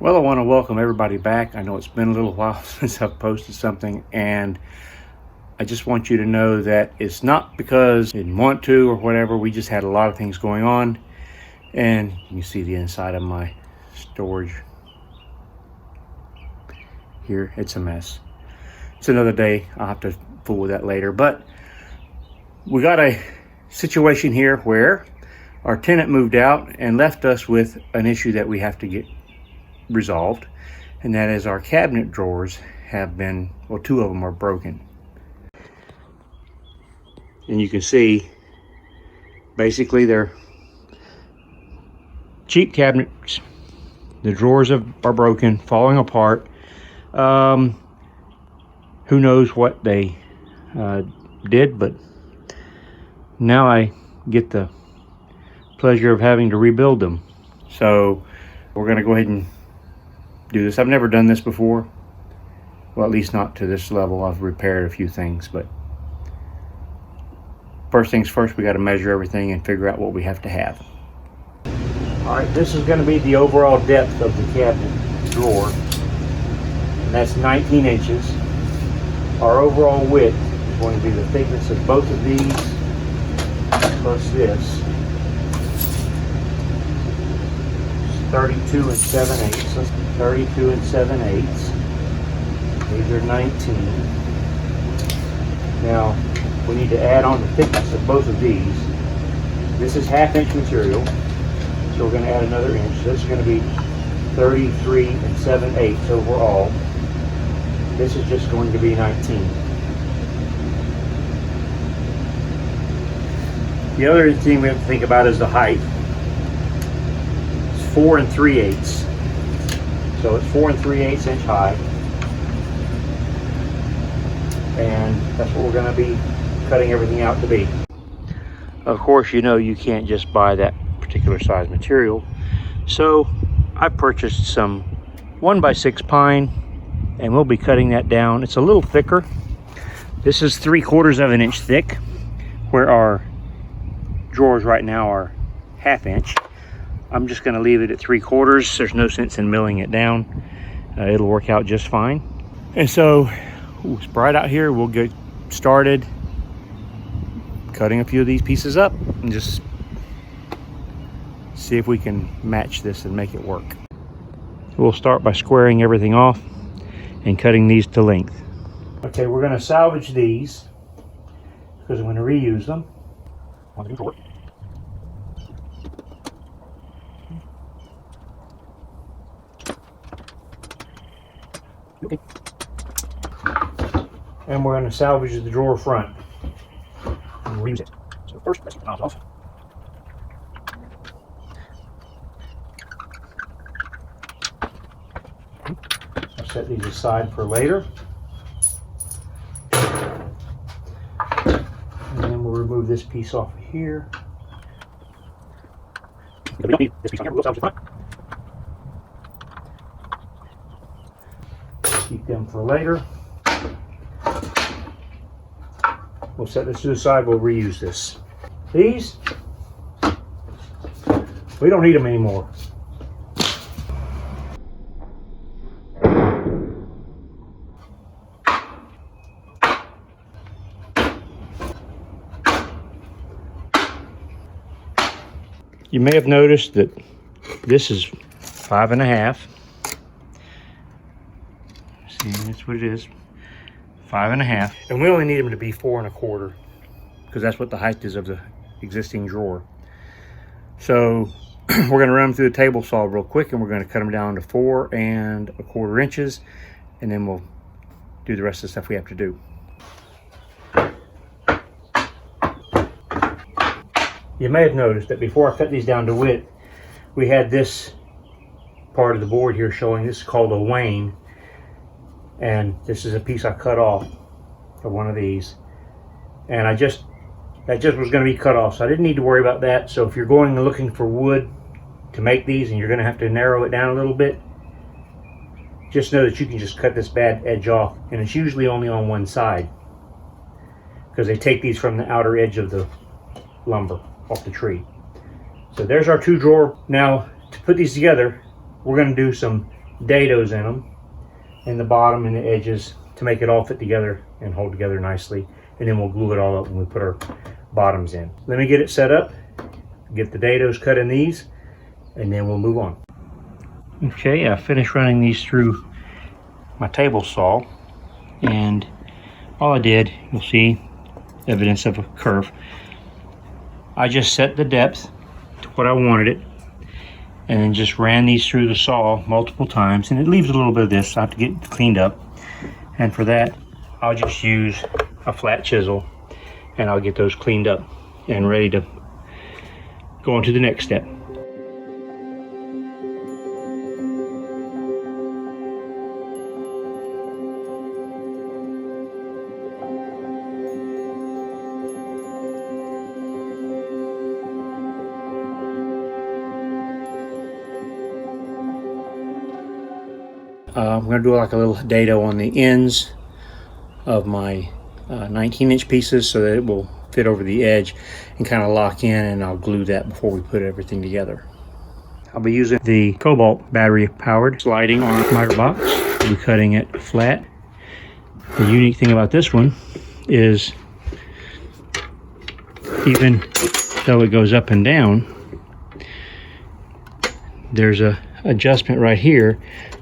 Well, I want to welcome everybody back. I know it's been a little while since I've posted something, and I just want you to know that it's not because I didn't want to or whatever. We just had a lot of things going on, and you see the inside of my storage here. It's a mess. It's another day. I'll have to fool with that later. But we got a situation here where our tenant moved out and left us with an issue that we have to get resolved, and that is our cabinet drawers have been, well, two of them are broken. And you can see basically they're cheap cabinets. The drawers are broken, falling apart. Who knows what they did, but now I get the pleasure of having to rebuild them. So we're going to go ahead and do this. I've never done this before. Well, at least not to this level. I've repaired a few things, but first things first, we got to measure everything and figure out what we have to have. All right, this is going to be the overall depth of the cabinet drawer, and that's 19 inches. Our overall width is going to be the thickness of both of these plus this. 32 and 7/8. 32 and 7/8. These are 19. Now we need to add on the thickness of both of these. This is 1/2 inch material, so we're going to add another inch. So this is going to be 33 and 7/8 overall. This is just going to be 19. The other thing we have to think about is the height. 4 3/8. So it's 4 3/8 inch high, and that's what we're going to be cutting everything out to be. Of course, you know you can't just buy that particular size material, so I purchased some 1x6 pine, and we'll be cutting that down. It's a little thicker. This is 3/4 of an inch thick, where our drawers right now are 1/2 inch. I'm just going to leave it at 3/4. There's no sense in milling it down. It'll work out just fine. And so it's bright out here. We'll get started cutting a few of these pieces up and just see if we can match this and make it work. We'll start by squaring everything off and cutting these to length. Okay, we're going to salvage these because I'm going to reuse them on the new drawer. Okay. And we're going to salvage the drawer front and reuse it. So first, let's get the knobs off. I'll set these aside for later. And then we'll remove this piece off of here. We don't need this piece on here. We'll salvage the front. Keep them for later. We'll set this to the side. We'll reuse this. These, we don't need them anymore. You may have noticed that this is 5.5. See, that's what it is. 5.5. And we only need them to be 4 1/4 because that's what the height is of the existing drawer. So we're going to run them through the table saw real quick, and we're going to cut them down to 4 1/4 inches, and then we'll do the rest of the stuff we have to do. You may have noticed that before I cut these down to width, we had this part of the board here showing. This is called a wane. And this is a piece I cut off of one of these, and that just was going to be cut off, so I didn't need to worry about that. So if you're going and looking for wood to make these and you're going to have to narrow it down a little bit, just know that you can just cut this bad edge off, and it's usually only on one side because they take these from the outer edge of the lumber off the tree. So there's our two drawer. Now to put these together, we're going to do some dados in them, in the bottom and the edges, to make it all fit together and hold together nicely. And then we'll glue it all up when we put our bottoms in. Let me get it set up, get the dados cut in these, and then we'll move on. Okay, I finished running these through my table saw, and all I did, you'll see evidence of a curve. I just set the depth to what I wanted it, and then just ran these through the saw multiple times, and it leaves a little bit of this. I have to get it cleaned up, and for that I'll just use a flat chisel and I'll get those cleaned up and ready to go on to the next step. I'm going to do like a little dado on the ends of my 19-inch pieces so that it will fit over the edge and kind of lock in, and I'll glue that before we put everything together. I'll be using the cobalt battery powered sliding on miter box. I'll be cutting it flat. The unique thing about this one is even though it goes up and down, there's a adjustment right here.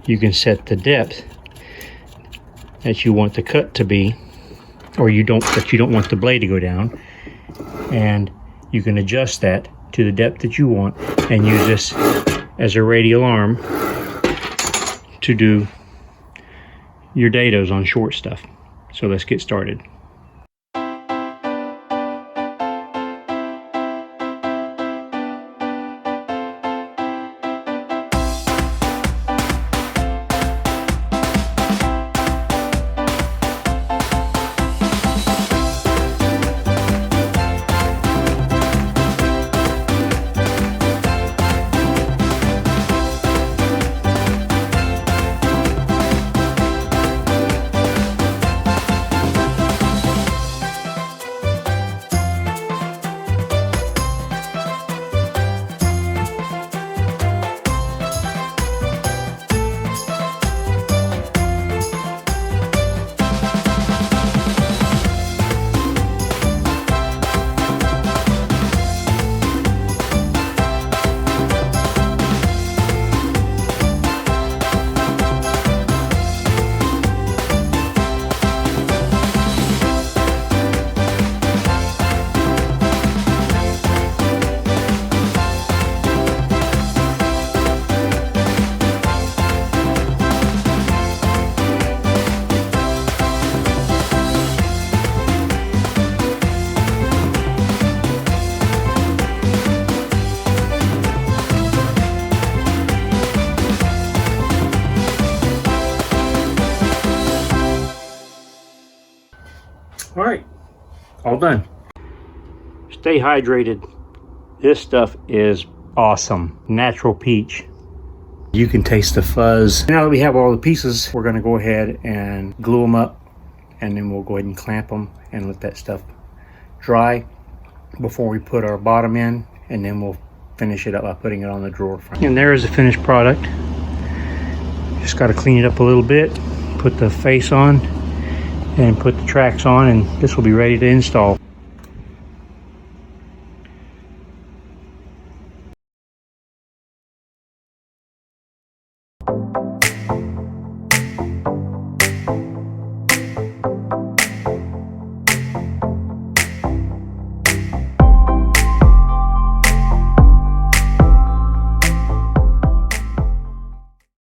You can set the depth that you want the cut to be, or you don't want the blade to go down, and you can adjust that to the depth that you want and use this as a radial arm to do your dados on short stuff. So let's get started. All right, all done. Stay hydrated. This stuff is awesome. Natural peach. You can taste the fuzz. Now that we have all the pieces, we're gonna go ahead and glue them up, and then we'll go ahead and clamp them and let that stuff dry before we put our bottom in, and then we'll finish it up by putting it on the drawer front. And there is the finished product. Just gotta clean it up a little bit, put the face on, and put the tracks on, and this will be ready to install.